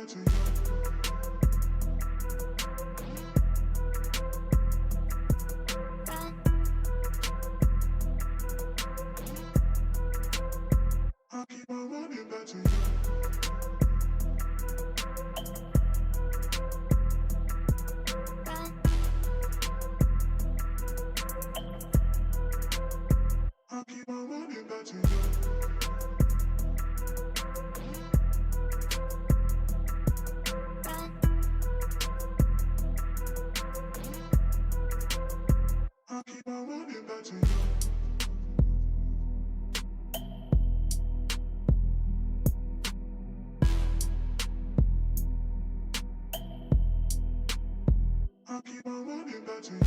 that to you. I'll keep on running back to you. I'll keep on running back to you. I'll keep on running back to you. I'll keep on running back to you.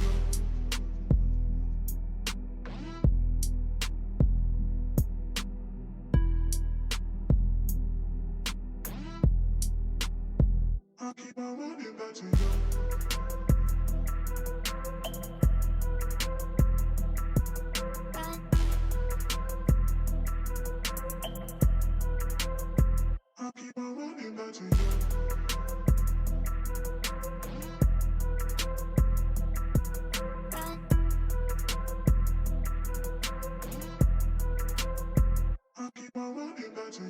I'll keep on running back to you. I'll keep on running back to you. I'll keep on running back to you.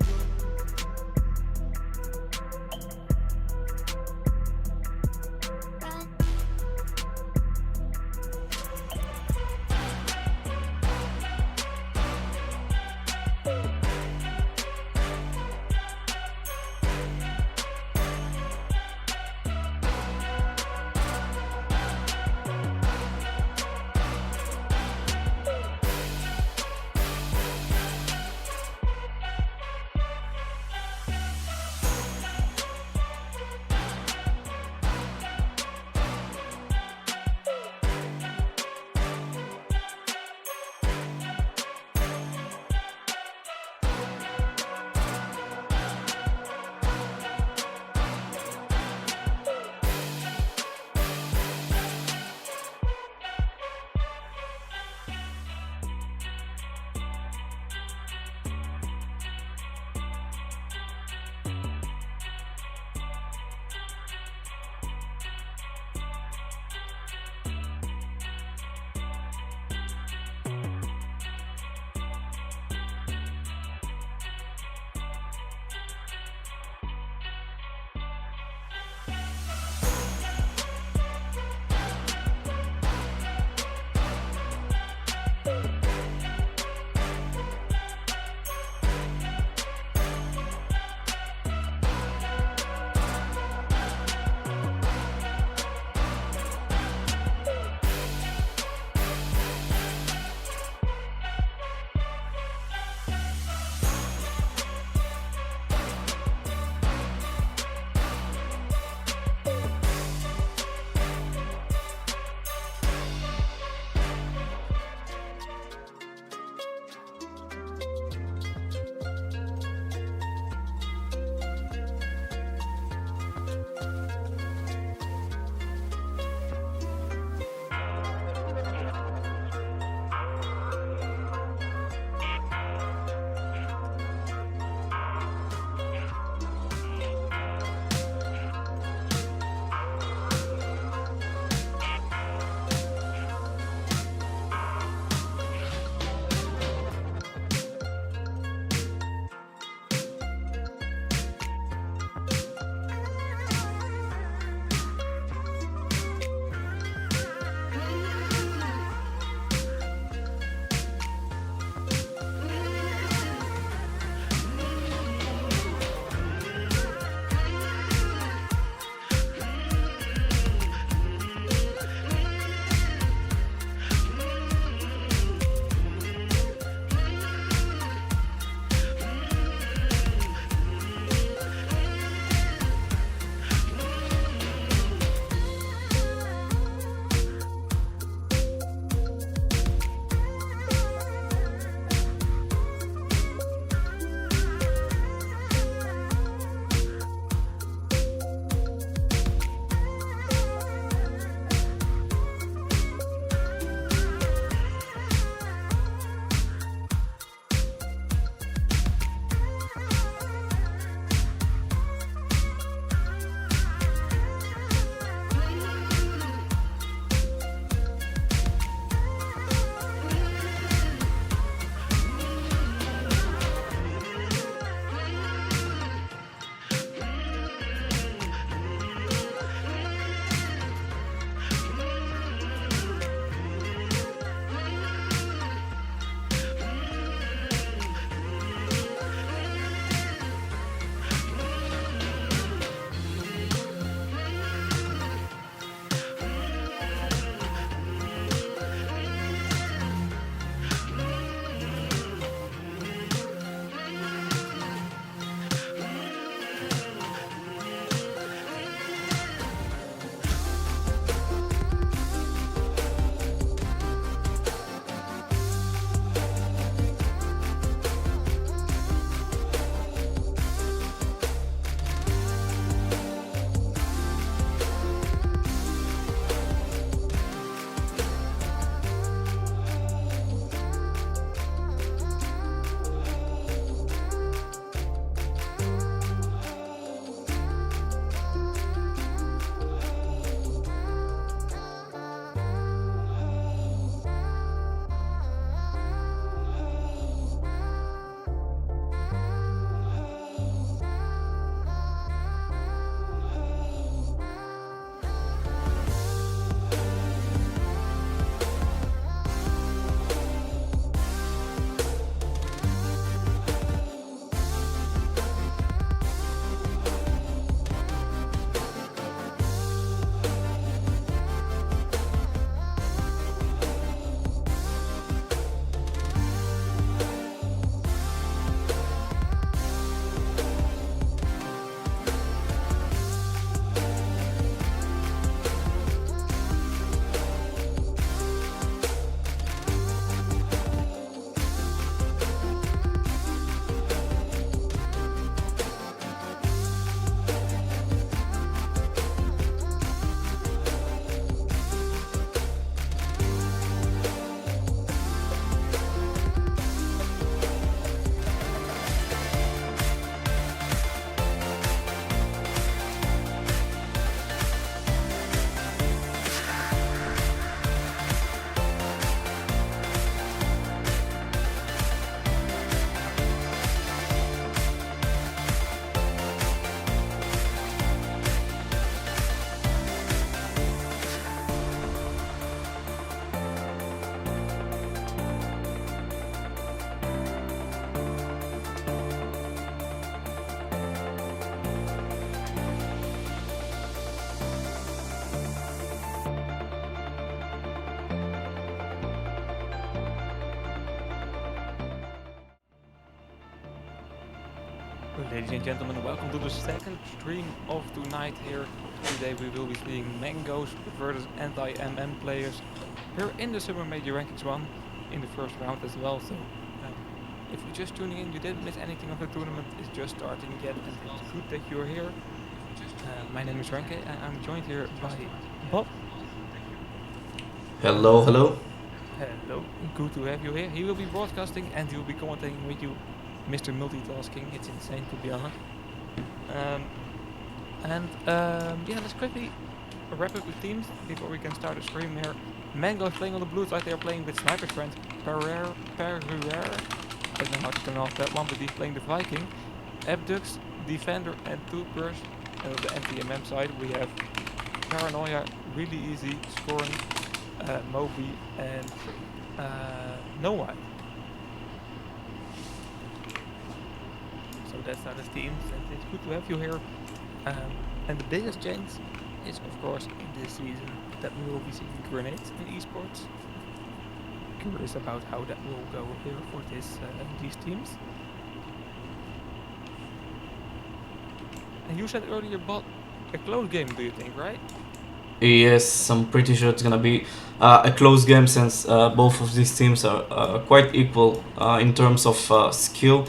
Ladies and gentlemen, welcome to the second stream of tonight here. Today we will be seeing Mangoes versus anti-MM players here in the Summer Major Rankings 1 in the first round as well. So if you're just tuning in, you didn't miss anything of the tournament. It's just starting yet and it's good that you're here. My name is Ranke and I'm joined here by Bob. Hello, hello. Hello, good to have you here. He will be broadcasting and he will be commentating with you. Mr. Multitasking, it's insane to be honest. Um, yeah, let's quickly wrap up the teams before we can start the stream here. Mango is playing on the blue side. They are playing with Sniper's friend Pereira. I don't know how to pronounce that one, but he's playing the Viking. Abdux, Defender, and Toothbrush. And on the anti-MM side, we have Paranoia, really easy, scoring, Moby, and No White. So that's how the teams, and it's good to have you here. And the biggest change is, of course, in this season that we will be seeing grenades in esports. Curious about how that will go here for these teams. And you said earlier about a close game, do you think, right? Yes, I'm pretty sure it's gonna be a close game since both of these teams are quite equal in terms of skill.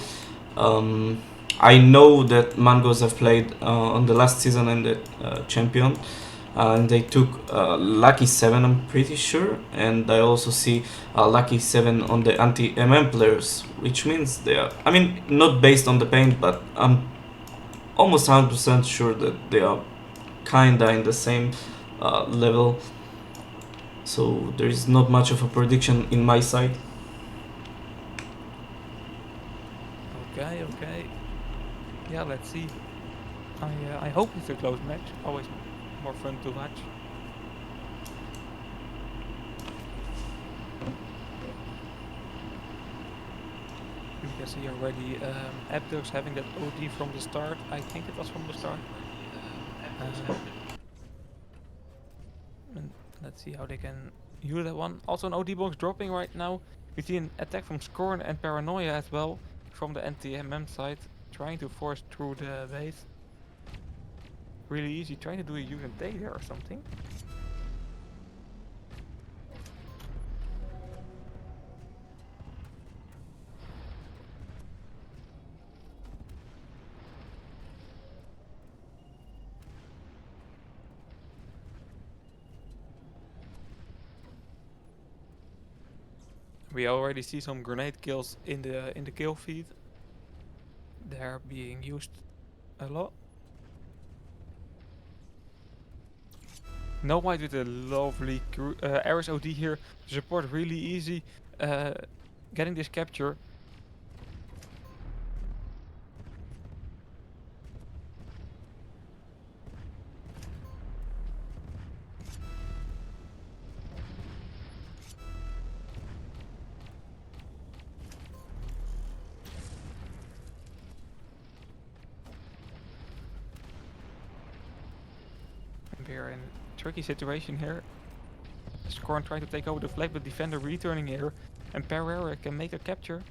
Um, I know that Mangos have played on the last season in the champion, and they took Lucky 7, I'm pretty sure, and I also see Lucky 7 on the anti-MM players, which means they are, I mean, not based on the paint, but I'm almost 100% sure that they are kinda in the same level. So there is not much of a prediction in my side. Okay. Yeah, let's see. I hope it's a close match. Always more fun to watch. You can see already Abdux having that OD from the start. I think it was from the start. And let's see how they can use that one. Also an OD box dropping right now. We see an attack from Scorn and Paranoia as well from the anti-MM side, trying to force through the base. Really easy, trying to do a use and take there or something. We already see some grenade kills in the kill feed. They're being used a lot. No White with a lovely Ares OD here to support, really easy. Getting this capture. And we're in a tricky situation here. Scorn trying to take over the flag, but Defender returning here. And Pereira can make a capture.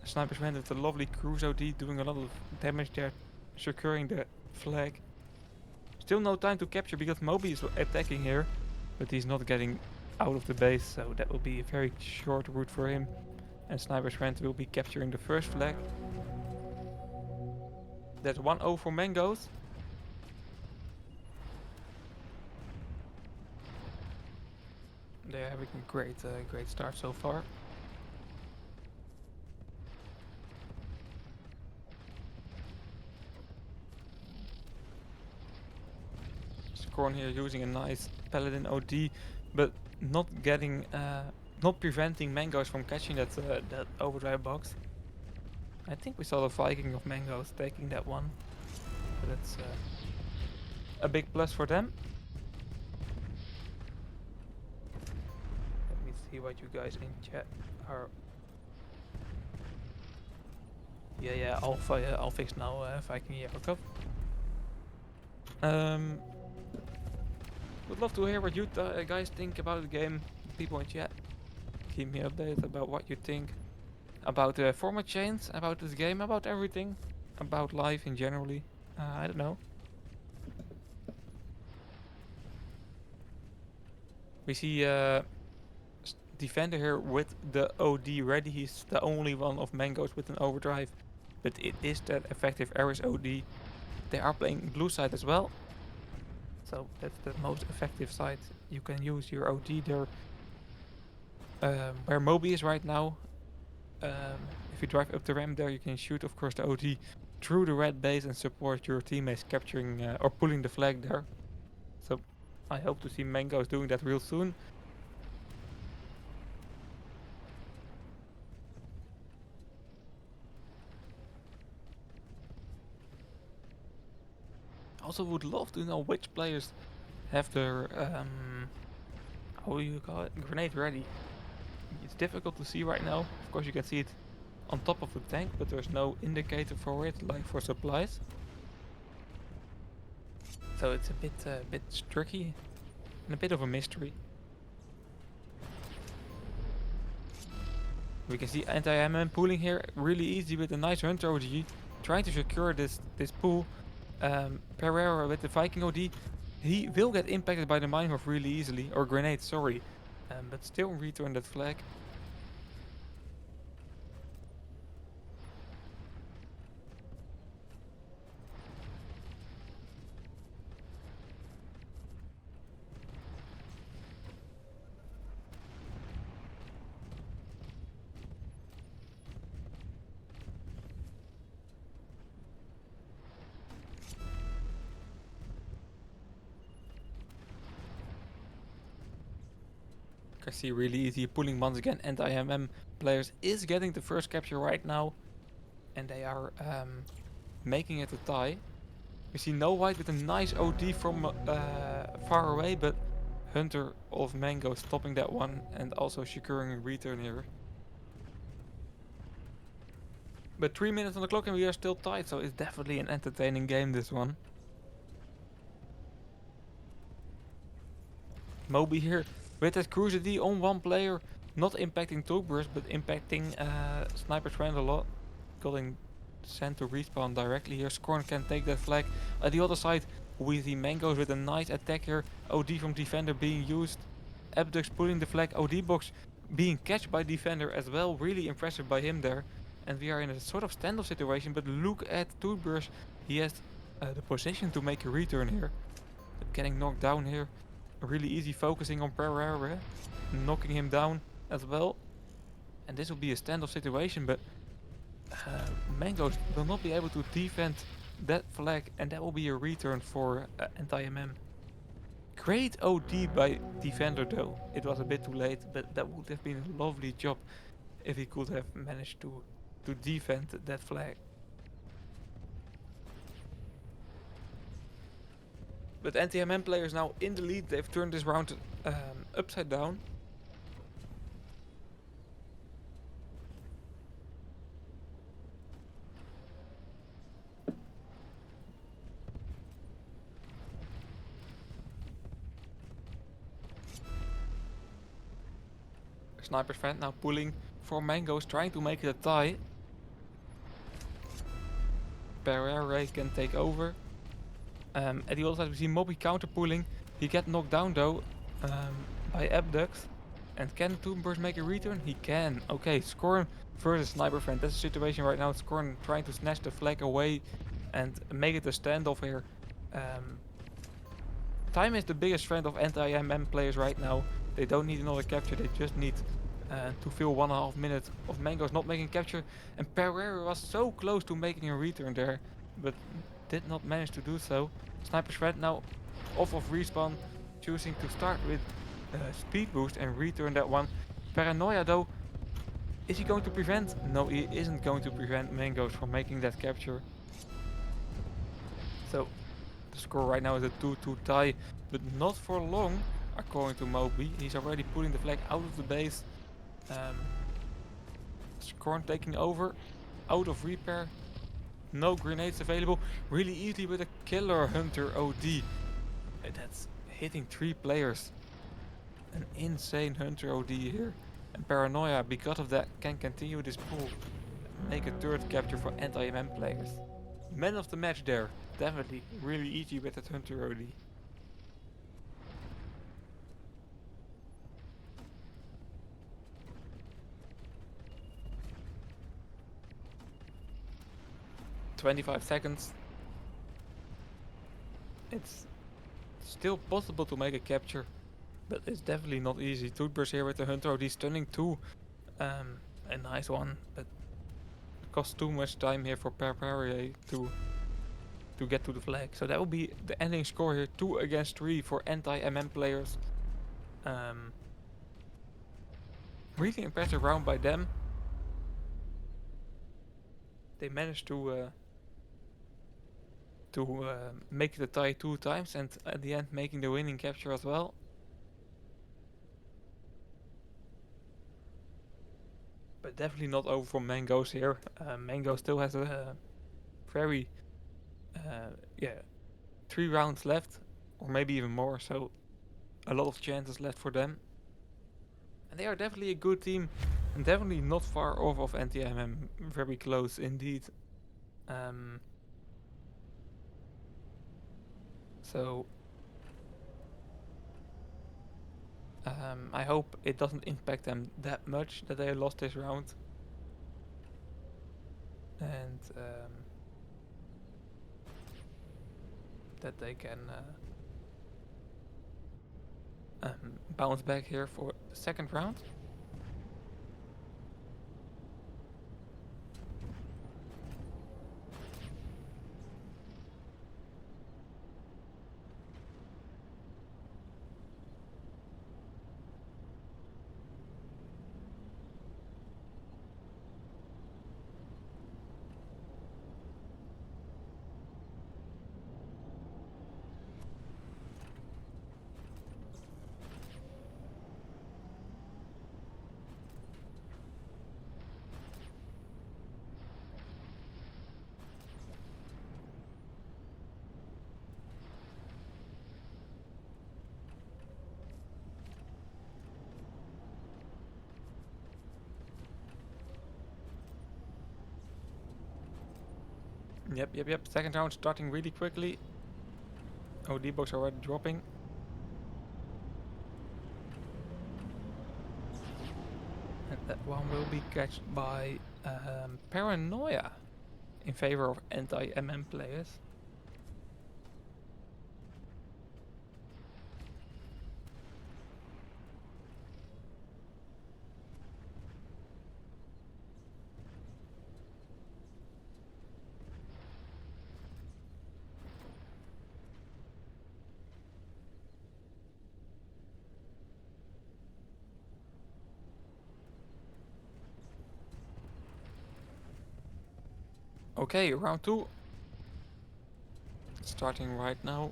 Sniper's man with a lovely cruise OD doing a lot of damage there, securing the flag. Still no time to capture because Moby is attacking here, but he's not getting out of the base, so that will be a very short route for him. And Sniper's friend will be capturing the first flag. That's 1-0 for Mangoes. They're having a great start so far. Scorn here using a nice Paladin OD, but not getting, not preventing Mangoes from catching that overdrive box. I think we saw the Viking of Mangoes taking that one, but that's a big plus for them. Let me see what you guys in chat are. Yeah, I'll fix now, Viking Yakov. Would love to hear what you guys think about the game. People in chat, keep me updated about what you think about the format change, about this game, about everything. about life in generally. I don't know. We see defender here with the OD ready. He's the only one of Mangoes with an overdrive, but it is that effective Ares OD. They are playing blue side as well, so that's the most effective side. You can use your OD there. Where Moby is right now, if you drive up the ramp there, you can shoot, of course, the OD through the red base and support your teammates capturing or pulling the flag there. So I hope to see Mangoes doing that real soon. Also would love to know which players have their how do you call it, grenade ready. It's difficult to see right now. Of course you can see it on top of the tank, but there's no indicator for it like for supplies. So it's a bit tricky and a bit of a mystery. We can see anti-MM pooling here really easy with a nice Hunter OG, trying to secure this pool. Pereira with the Viking OD, he will get impacted by the mine morph really easily, or grenade, sorry, but still return that flag. I see really easy pulling once again. Anti-MM players is getting the first capture right now, and they are making it a tie. We see no white with a nice OD from far away, but Hunter of Mango stopping that one and also securing a return here. But 3 minutes on the clock and we are still tied, so it's definitely an entertaining game, this one. Moby here with that Cruiser D on one player, not impacting Tubers, but impacting Sniper's friend a lot. Getting sent to respawn directly here. Scorn can take that flag. At the other side, we see Mangoes with a nice attack here. OD from Defender being used. Abdux pulling the flag. OD box being catched by Defender as well. Really impressive by him there. And we are in a sort of standoff situation, but look at Tubers. He has the position to make a return here. But getting knocked down here. Really easy focusing on Pereira, knocking him down as well. And this will be a standoff situation, but Mangoes will not be able to defend that flag, and that will be a return for anti-MM. Great OD by Defender though. It was a bit too late, but that would have been a lovely job if he could have managed to defend that flag. But anti-MM players now in the lead. They've turned this round upside down. Sniper's friend now pulling for Mangoes, trying to make it a tie. Pereira can take over. At the other side we see Moby counter pulling. He get knocked down though by Abdux. And can Toonburst make a return? He can. Okay, Scorn versus Sniper friend. That's the situation right now. Scorn trying to snatch the flag away and make it a standoff here. Time is the biggest friend of anti-MM players right now. They don't need another capture, they just need to fill 1.5 minutes of Mangoes not making capture. And Pereira was so close to making a return there, but did not manage to do so. Sniper's friend now off of respawn, choosing to start with speed boost and return that one. Paranoia though, is he going to prevent? No, he isn't going to prevent Mangoes from making that capture. So the score right now is a 2-2 tie, but not for long according to Moby. He's already putting the flag out of the base. Scorn taking over, out of repair. No grenades available. Really easily with a killer Hunter OD. That's hitting 3 players. An insane Hunter OD here. And Paranoia, because of that, can continue this pool. Make a third capture for anti-MM players. Man of the match there. Definitely. Really easy with that Hunter OD. "25 seconds. It's still possible to make a capture, but it's definitely not easy. Toothbrush here with the Hunter OD stunning too. A nice one, but it costs too much time here for Perparier to get to the flag. So that will be the ending score here, 2 against 3 for anti-MM players. Really impressive round by them. They managed to make the tie 2 times, and at the end making the winning capture as well. But definitely not over for Mangoes here. Mango still has a very, yeah, 3 rounds left, or maybe even more, so a lot of chances left for them. And they are definitely a good team, and definitely not far off of NTMM, very close indeed. So I hope it doesn't impact them that much that they lost this round. And that they can bounce back here for the second round. Yep. Second round starting really quickly. Oh, D-box already dropping. And that one will be catched by Paranoia in favor of anti-MM players. Okay, round 2. Starting right now.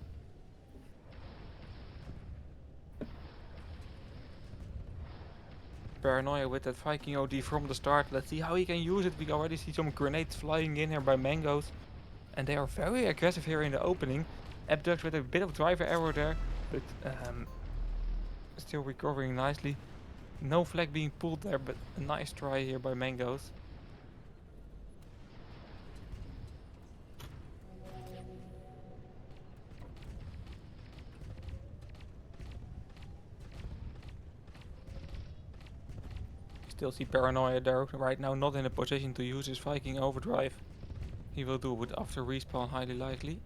Paranoia with that Viking OD from the start. Let's see how he can use it. We already see some grenades flying in here by Mangoes. And they are very aggressive here in the opening. Abducts with a bit of driver error there, but still recovering nicely. No flag being pulled there, but a nice try here by Mangoes. Still see Paranoia there right now, not in a position to use his Viking overdrive. He will do it after respawn, highly likely.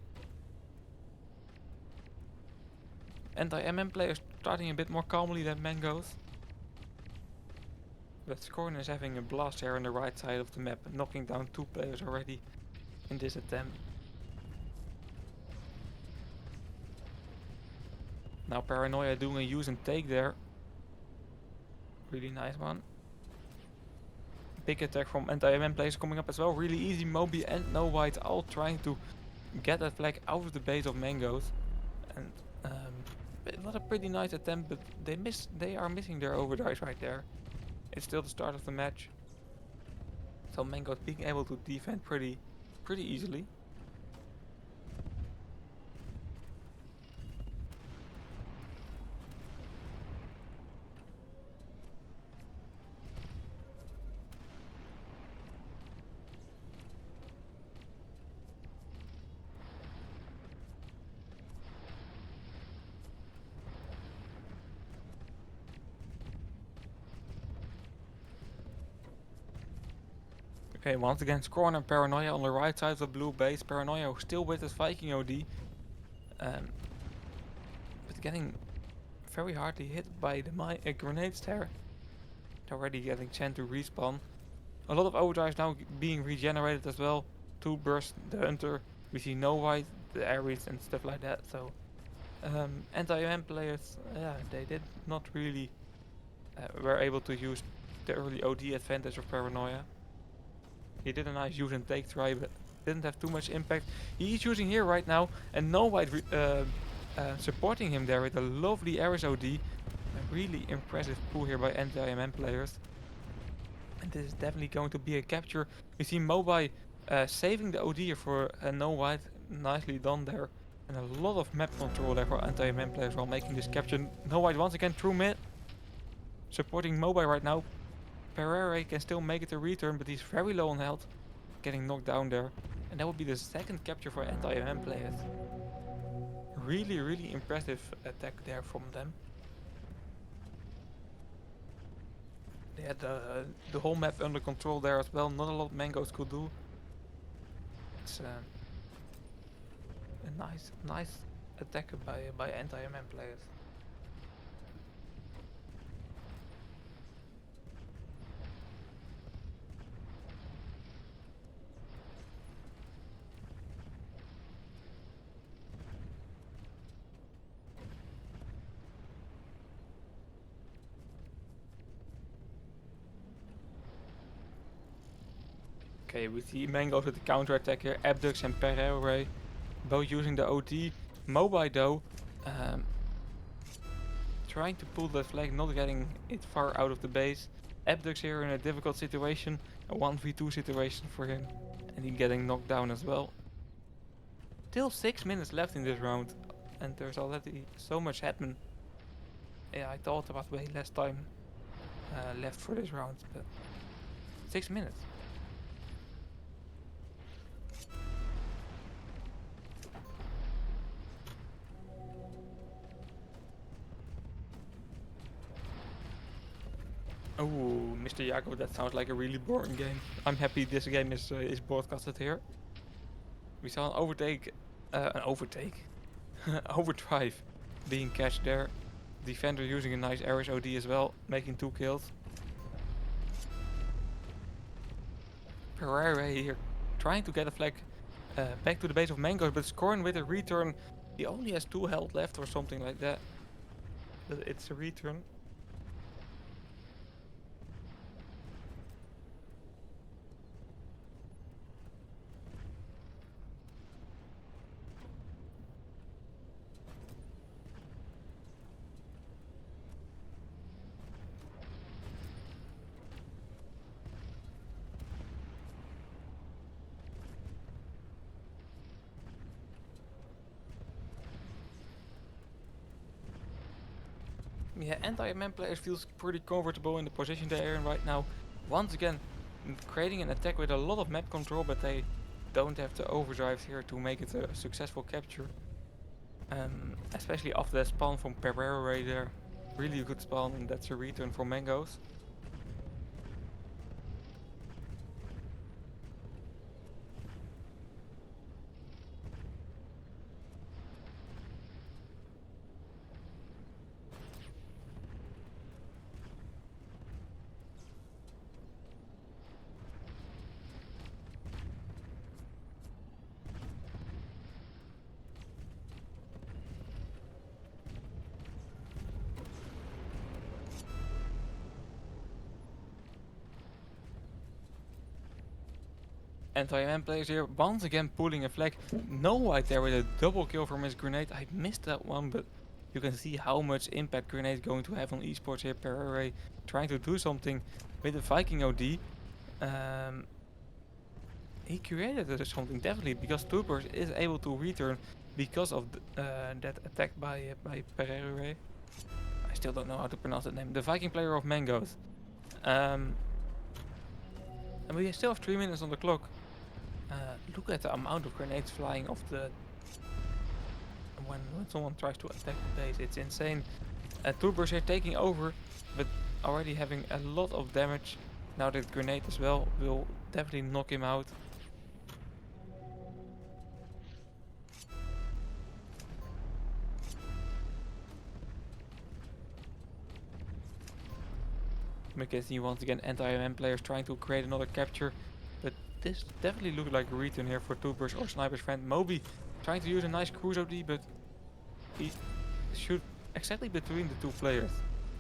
Anti-MM players starting a bit more calmly than Mangoes. But Scorn is having a blast here on the right side of the map, knocking down 2 players already in this attempt. Now Paranoia doing a use and take there. Really nice one. Big attack from anti-MM players coming up as well. Really easy Moby and no white all trying to get that flag out of the base of Mangoes. And it was a pretty nice attempt, but they are missing their overdrives right there. It's still the start of the match. So Mangoes being able to defend pretty easily. Okay, once again, Scorn and Paranoia on the right side of the blue base. Paranoia still with his Viking OD. But getting very hardly hit by the grenades there. Already getting Chen to respawn. A lot of overdrives now being regenerated as well. Two burst, the Hunter. We see no white, the Ares and stuff like that. So anti-M players, yeah, they did not really were able to use the early OD advantage of Paranoia. He did a nice use and take try, but didn't have too much impact. He's using here right now, and no white supporting him there with a lovely Ares OD. A really impressive pull here by anti-MM players. And this is definitely going to be a capture. We see Mobai saving the OD here for no white. Nicely done there. And a lot of map control there for anti-MM players while making this capture. No white once again through mid. Supporting Mobai right now. Pereira can still make it a return, but he's very low on health. Getting knocked down there. And that would be the second capture for anti-MM players. Really, really impressive attack there from them. They had the whole map under control there as well. Not a lot Mangoes could do. It's a nice attack by anti-MM players. Okay, we see Mangoes with the counter attack here. Abdux and Pereira both using the OD. Mobai though, trying to pull the flag, not getting it far out of the base. Abdux here in a difficult situation, a 1v2 situation for him, and he getting knocked down as well. Still 6 minutes left in this round, and there's already so much happened. Yeah, I thought about way less time left for this round, but 6 minutes. Oh, Mr. Jacob, that sounds like a really boring game. I'm happy this game is broadcasted here. We saw an overdrive being catched there. Defender using a nice Ares OD as well, making 2 kills. Pereira here trying to get a flag back to the base of Mangoes, but scoring with a return. He only has 2 health left or something like that. But it's a return. Yeah, anti-MM players feels pretty comfortable in the position they're in right now. Once again, creating an attack with a lot of map control, but they don't have the overdrive here to make it a successful capture. Especially after that spawn from Pereira there. Really good spawn, and that's a return for Mangoes. Anti-MM players here once again pulling a flag. No white there with a double kill from his grenade. I missed that one, but you can see how much impact grenade is going to have on esports here. Pereira trying to do something with the Viking OD. He created something definitely, because Troopers is able to return because of that attack by Pereira. I still don't know how to pronounce that name. The Viking player of Mangoes. And we still have 3 minutes on the clock. Look at the amount of grenades flying off the... When someone tries to attack the base, it's insane. Troopers here taking over, but already having a lot of damage. Now that grenade as well will definitely knock him out. McKinsey once again anti-MM players trying to create another capture, but this definitely looked like a return here for Toothbrush or Sniper's friend Moby, trying to use a nice cruise OD, but he shoot exactly between the two players.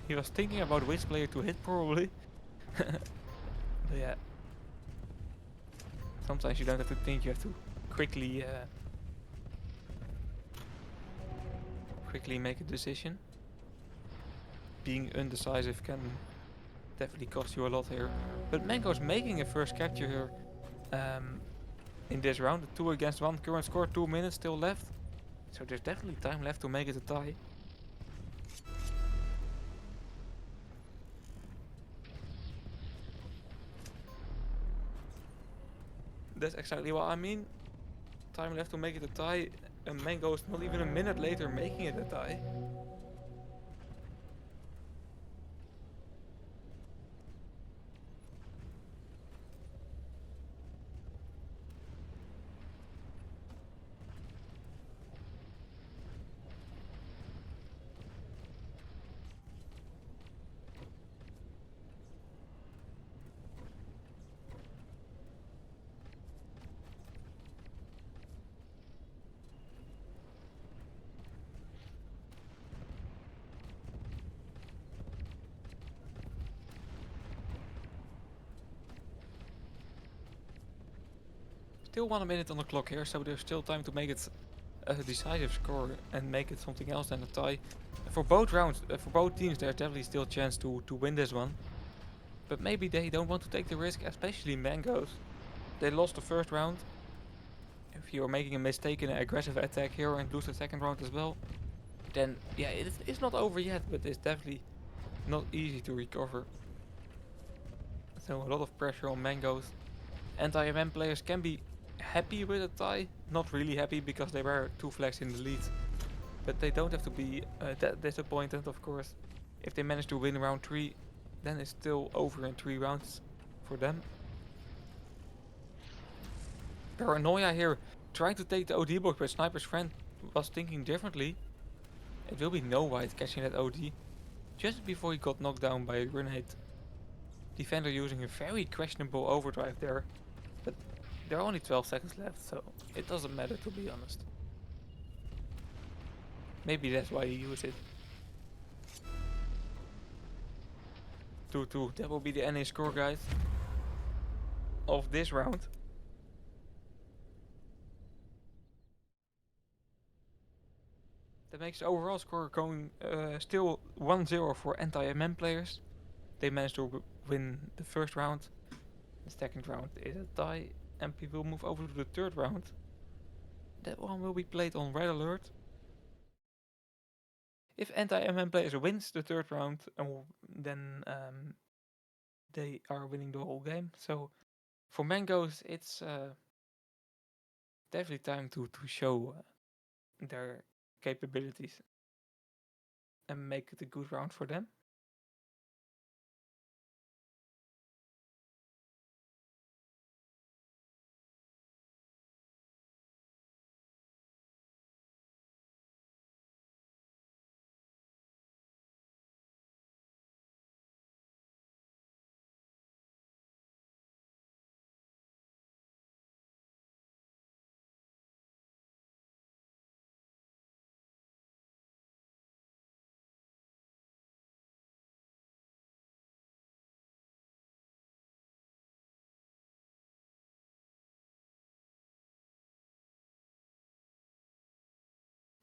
He was thinking about which player to hit probably. But yeah, sometimes you don't have to think, you have to quickly quickly make a decision. Being undecisive can definitely cost you a lot here. But Mango's making a first capture here in this round. 2 against 1, current score 2 minutes still left. So there's definitely time left to make it a tie. That's exactly what I mean. Time left to make it a tie. And Mango's not even a minute later making it a tie. Still 1 minute on the clock here, so there's still time to make it a decisive score and make it something else than a tie. For both rounds, for both teams, there's definitely still a chance to win this one. But maybe they don't want to take the risk, especially Mangoes. They lost the first round. If you're making a mistake in an aggressive attack here and lose the second round as well, then yeah, it's not over yet, but it's definitely not easy to recover. So a lot of pressure on Mangoes. Anti-MM players can be happy with a tie, not really happy because they were 2 flags in the lead. But they don't have to be that disappointed, of course. If they manage to win round 3, then it's still over in 3 rounds for them. Paranoia here, trying to take the OD box, but Sniper's friend was thinking differently. It will be no white catching that OD just before he got knocked down by a grenade. Defender using a very questionable overdrive there, but there are only 12 seconds left, so it doesn't matter to be honest. Maybe that's why he used it. 2-2, that will be the NA score, guys, of this round. That makes the overall score going still 1-0 for anti-MM players. They managed to win the first round. The second round is a tie, and we will move over to the third round. That one will be played on Red Alert. If anti-MM players wins the third round, then they are winning the whole game. So for Mangoes, it's definitely time to show their capabilities and make it a good round for them.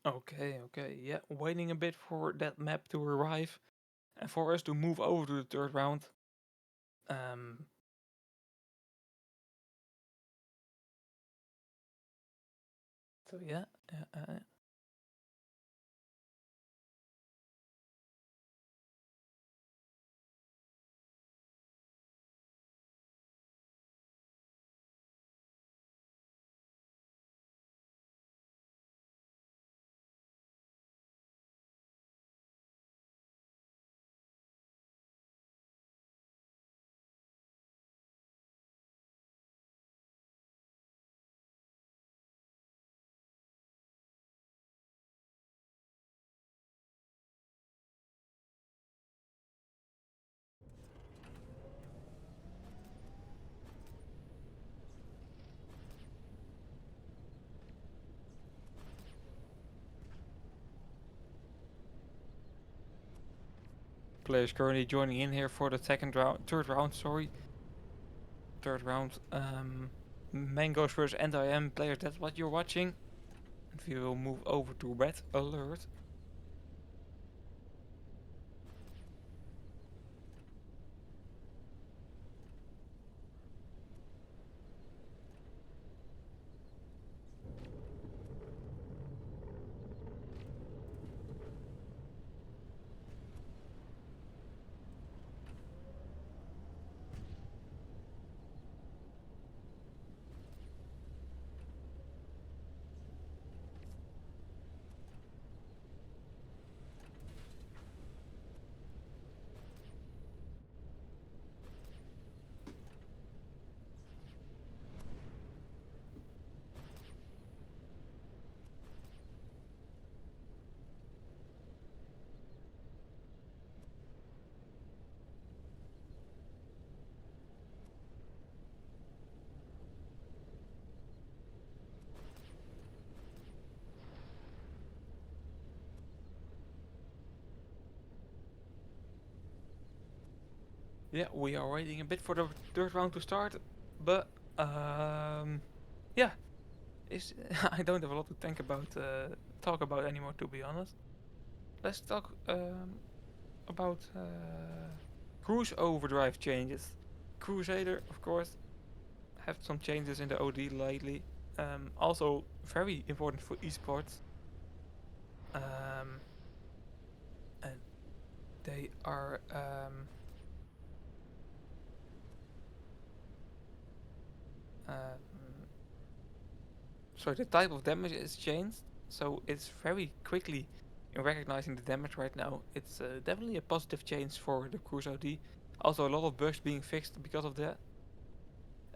Okay, yeah, waiting a bit for that map to arrive and for us to move over to the third round. Um, so yeah, players currently joining in here for the third round, sorry. Third round. Mangoes versus NIM players, that's what you're watching. And we will move over to red alert. Yeah, we are waiting a bit for the third round to start, but yeah, is I don't have a lot to talk about anymore, to be honest. Let's talk about Cruise Overdrive changes. Crusader, of course, have some changes in the OD lately. Also very important for esports. And they are so the type of damage is changed, so it's very quickly in recognizing the damage right now. It's definitely a positive change for the Cruise OD. Also a lot of bugs being fixed because of that.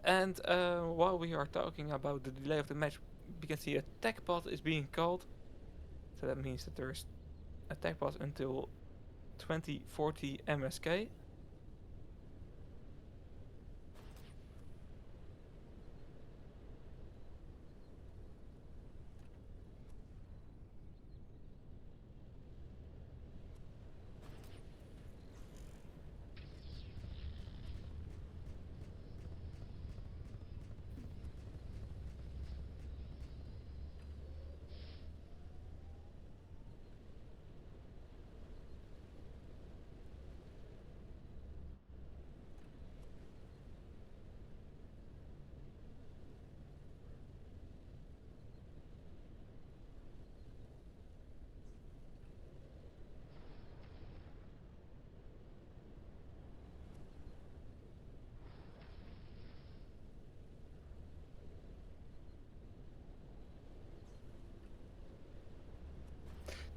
And while we are talking about the delay of the match, we can see a tech pod is being called. So that means that there's a tech pod until 2040 MSK.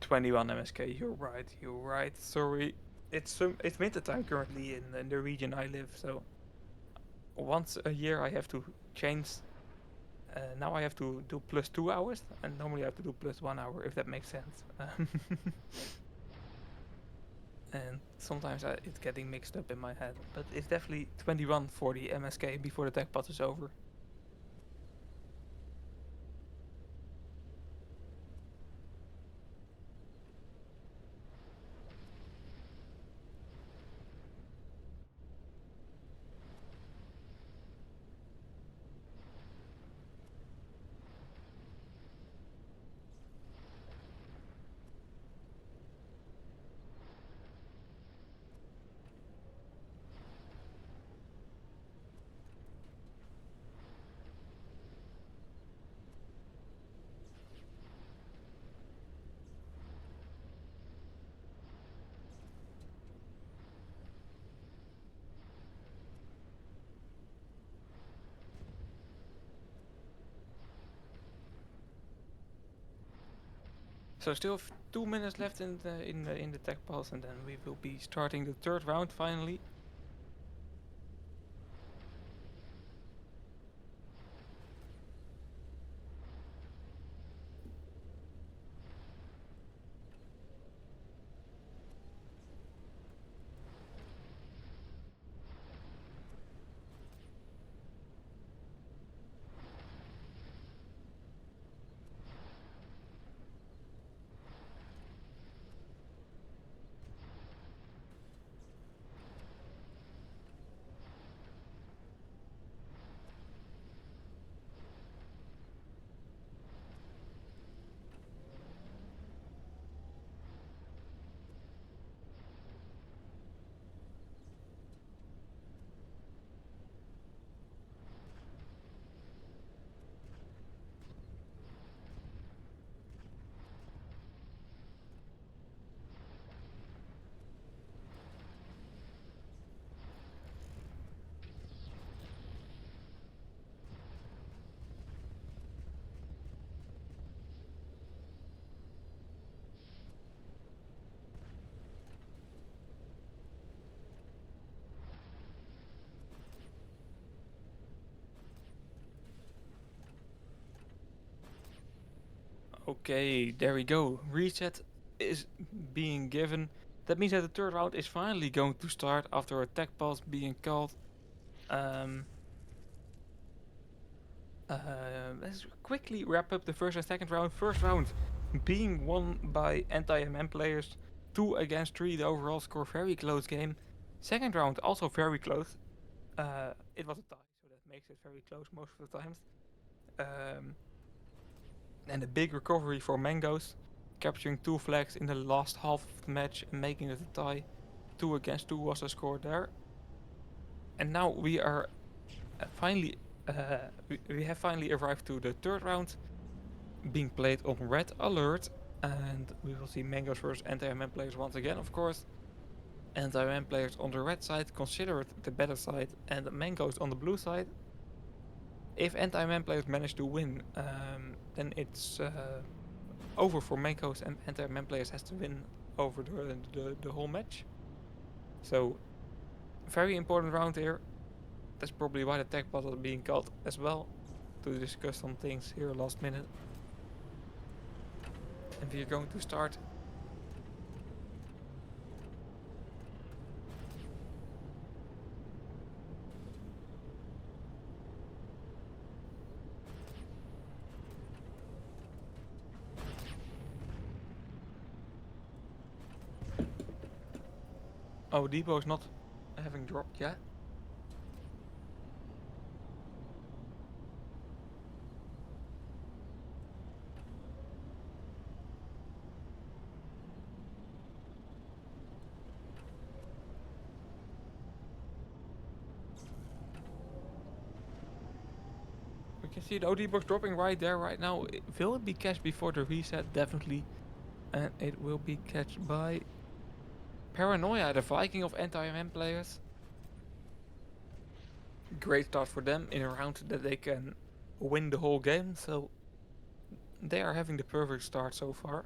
21 MSK, you're right, sorry. It's winter time currently in the region I live, so once a year I have to change. Now I have to do plus 2 hours, and normally I have to do plus 1 hour, if that makes sense. And sometimes it's getting mixed up in my head, but it's definitely 21 for the MSK before the tech pot is over. So still 2 minutes left in the tech pulse, and then we will be starting the third round finally. Okay, there we go. Reset is being given. That means that the third round is finally going to start after a tech pulse being called. Um, let's quickly wrap up the first and second round. First round being won by anti-MM players. 2 against 3, the overall score, very close game. Second round also very close. It was a tie, so that makes it very close most of the times. Um, and a big recovery for Mangoes, capturing 2 flags in the last half of the match and making it a tie. 2 against 2 was the score there. And now we are finally, we have finally arrived to the third round, being played on red alert. And we will see Mangoes versus anti-MM players once again, of course. Anti-MM players on the red side considered the better side, and Mangoes on the blue side. If anti-MM players manage to win, then it's over for Mangoes, and anti-MM players has to win over the whole match. So, very important round here. That's probably why the tech battle is being called as well, to discuss some things here last minute. And we are going to start. Oh, Debo is not having dropped yet. We can see the OD box dropping right there, right now. Will it be catched before the reset? Definitely. And it will be catched by Paranoia, the Viking of anti-MM players. Great start for them in a round that they can win the whole game. So they are having the perfect start so far.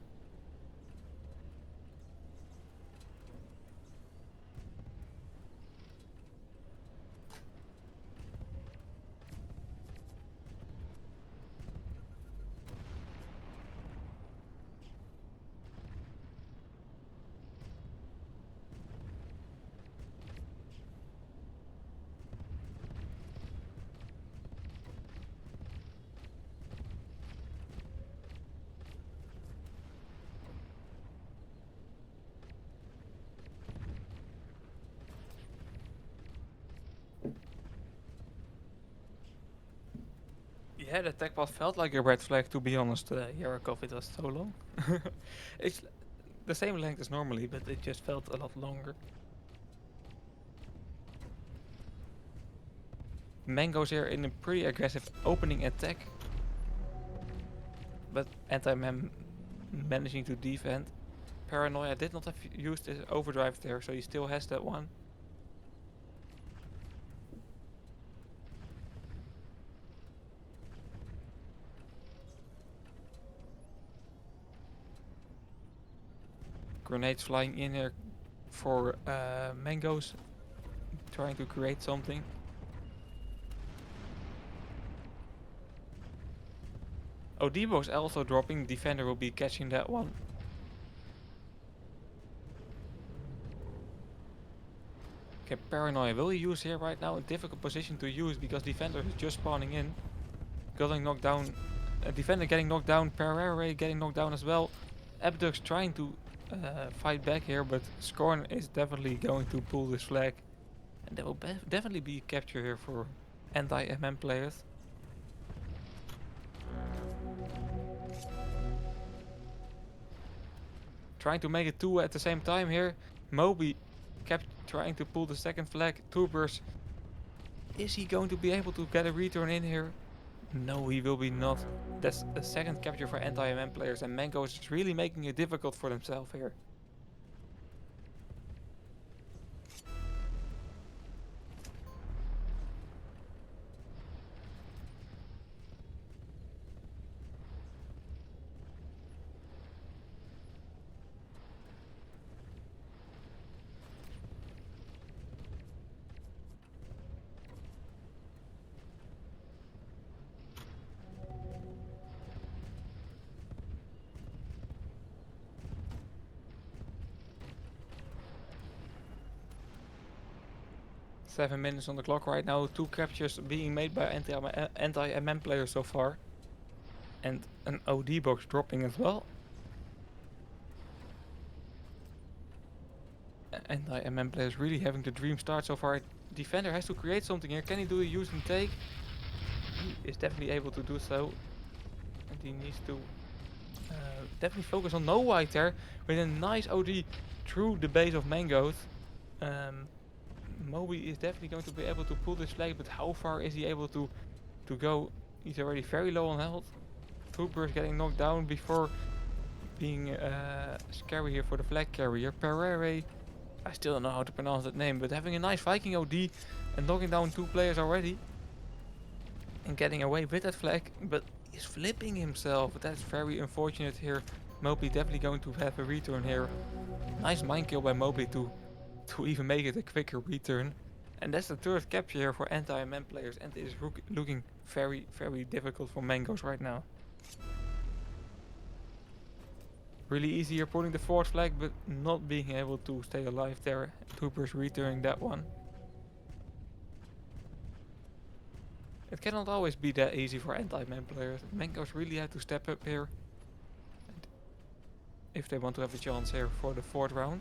Yeah, the tech path felt like a red flag, to be honest, Yarakov. It was so long. It's the same length as normally, but it just felt a lot longer. Mangoes here in a pretty aggressive opening attack, but anti-mem managing to defend. Paranoia did not have used his overdrive there, so he still has that one. Grenades flying in here for Mangoes, trying to create something. Odibo is also dropping, defender will be catching that one. Okay, Paranoia will he use here right now, a difficult position to use because defender is just spawning in. Getting knocked down, defender getting knocked down, Pereira getting knocked down as well. Abdux trying to fight back here, but Scorn is definitely going to pull this flag. And there will definitely be a capture here for anti-MM players. Trying to make it 2 at the same time here. Moby kept trying to pull the second flag. Troopers. Is he going to be able to get a return in here? No, he will be not. That's a second capture for anti-MM players, and Mangoes is really making it difficult for themselves here. 7 minutes on the clock right now. 2 captures being made by anti-MM players so far. And an OD box dropping as well. Anti-MM players really having the dream start so far. Defender has to create something here. Can he do a use and take? He is definitely able to do so. And he needs to definitely focus on no white there. With a nice OD through the base of Mangoes. Moby is definitely going to be able to pull this flag, but how far is he able to go? He's already very low on health. Trooper is getting knocked down before being scary here for the flag carrier. Perere, I still don't know how to pronounce that name, but having a nice Viking OD and knocking down 2 players already. And getting away with that flag, but he's flipping himself. That's very unfortunate here. Moby definitely going to have a return here. Nice mind kill by Moby to even make it a quicker return. And that's the 3rd capture here for anti-MM players, and it is looking very, very difficult for Mangoes right now. Really easy here pulling the 4th flag, but not being able to stay alive there. Troopers returning that one. It cannot always be that easy for anti-MM players. Mangoes really have to step up here if they want to have a chance here for the 4th round.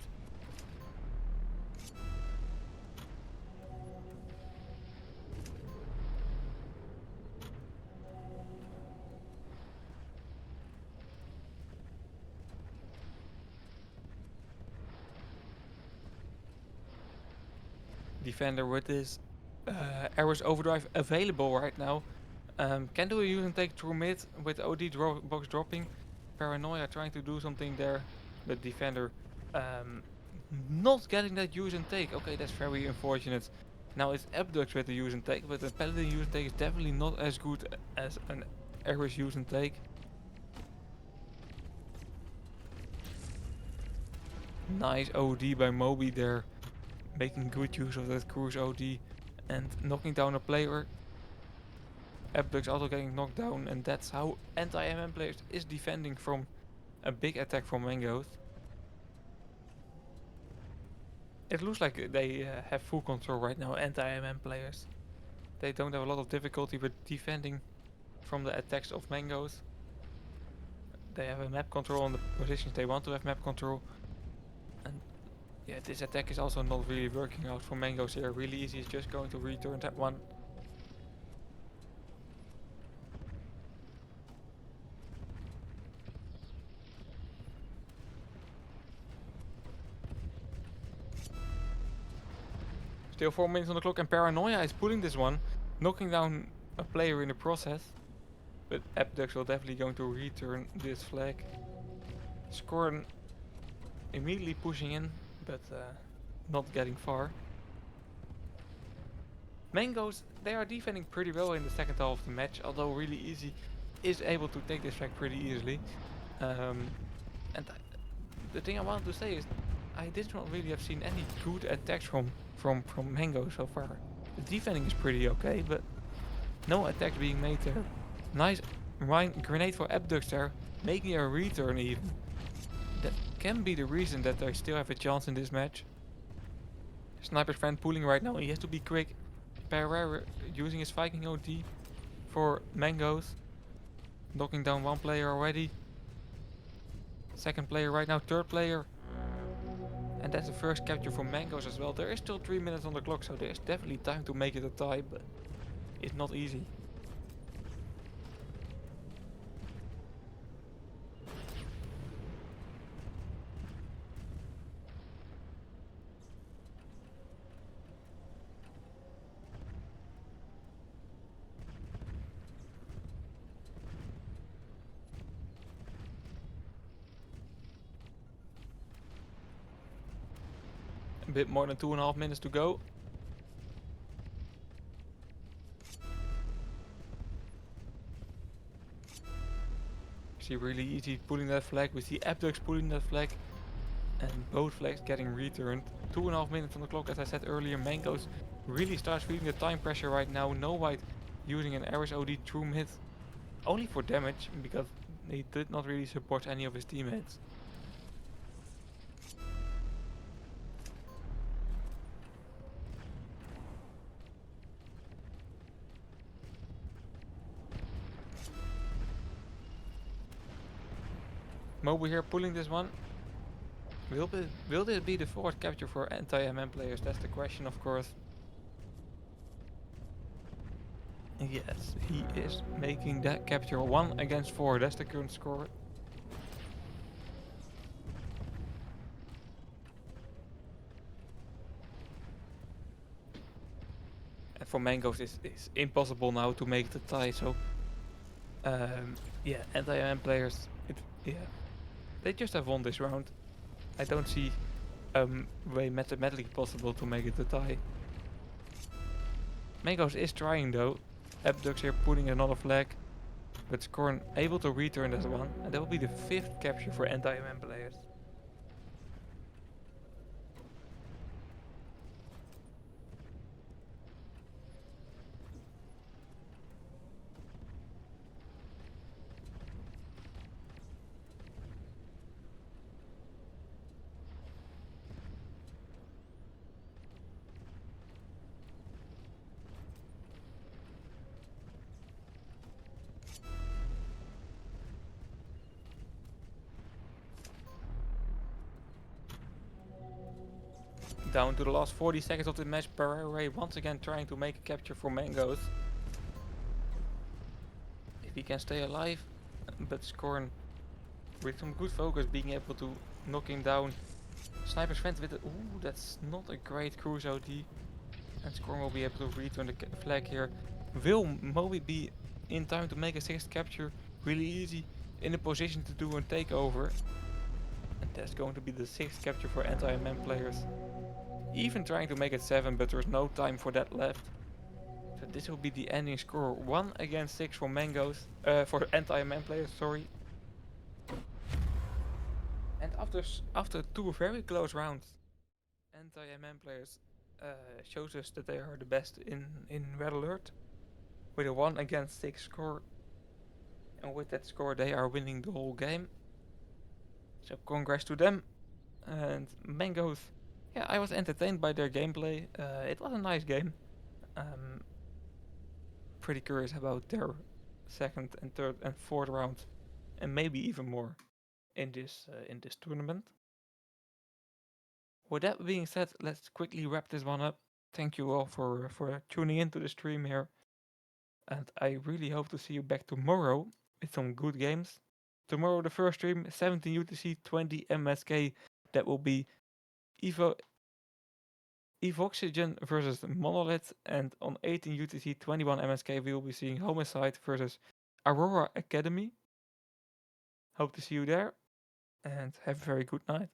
Defender with this Ares overdrive available right now. Can do a use and take through mid with OD box dropping. Paranoia trying to do something there, but Defender not getting that use and take. Okay, that's very unfortunate. Now it's Abdux with the use and take, but the Paladin use and take is definitely not as good as an Ares use and take. Nice OD by Moby there, making good use of that cruise OD and knocking down a player. Abdux also getting knocked down, and that's how anti-MM players is defending from a big attack from Mangoes. It looks like they have full control right now, anti-MM players. They don't have a lot of difficulty with defending from the attacks of Mangoes. They have a map control on the positions they want to have map control. And yeah, this attack is also not really working out for Mangoes here. Really easy is just going to return that one. Still 4 minutes on the clock, and Paranoia is pulling this one, knocking down a player in the process. But Abdux will definitely going to return this flag. Scorn immediately pushing in, but not getting far. Mangoes, they are defending pretty well in the 2nd half of the match, although Really Easy is able to take this flag pretty easily. The thing I wanted to say is I did not really have seen any good attacks from Mango so far. The defending is pretty okay, but no attacks being made there. Nice grenade for Abdux there, making a return even. That can be the reason that they still have a chance in this match. Sniper's friend pulling right now, he has to be quick. Pereira using his Viking OD for Mangoes. Knocking down 1 player already. 2nd player right now, 3rd player. And that's the 1st capture for Mangoes as well. There is still 3 minutes on the clock, so there's definitely time to make it a tie, but it's not easy. A bit more than 2.5 minutes to go. See Really Easy pulling that flag. We see Abdux pulling that flag. And both flags getting returned. 2.5 minutes on the clock, as I said earlier. Mangoes really starts feeling the time pressure right now. No white using an Ares OD through mid. Only for damage, because he did not really support any of his teammates. Moby here pulling this one. Will this be the fourth capture for anti-MM players? That's the question, of course. Yes, he is making that capture 1 against 4. That's the current score. And for Mangoes, it's impossible now to make the tie. So, yeah, anti-MM players, they just have won this round. I don't see way mathematically possible to make it a tie. Mangoes is trying though. Abdux here putting another flag, but Scorn able to return this one, and that will be the 5th capture for anti-MM players. Down to the last 40 seconds of the match, Pereira once again trying to make a capture for Mangoes. If he can stay alive, but Scorn with some good focus being able to knock him down. Sniper's Vent with it. Ooh, that's not a great cruise OD. And Scorn will be able to return the flag here. Will Moby be in time to make a 6th capture? Really easy. In a position to do a takeover. And that's going to be the 6th capture for anti-MM players. Even trying to make it 7, but there's no time for that left. So this will be the ending score. 1 against 6 for Mangoes. For anti-MM players, sorry. And after 2 very close rounds, anti-MM players shows us that they are the best in Red Alert. With a 1 against 6 score. And with that score they are winning the whole game. So congrats to them. And Mangoes, yeah, I was entertained by their gameplay. It was a nice game. Pretty curious about their 2nd and 3rd and 4th round, and maybe even more in this tournament. With that being said, let's quickly wrap this one up. Thank you all for tuning into the stream here, and I really hope to see you back tomorrow with some good games. Tomorrow the first stream, 17 UTC, 20 MSK. That will be Evoxygen versus Monolith, and on 18 UTC 21 MSK we will be seeing Homicide versus Aurora Academy. Hope to see you there, and have a very good night.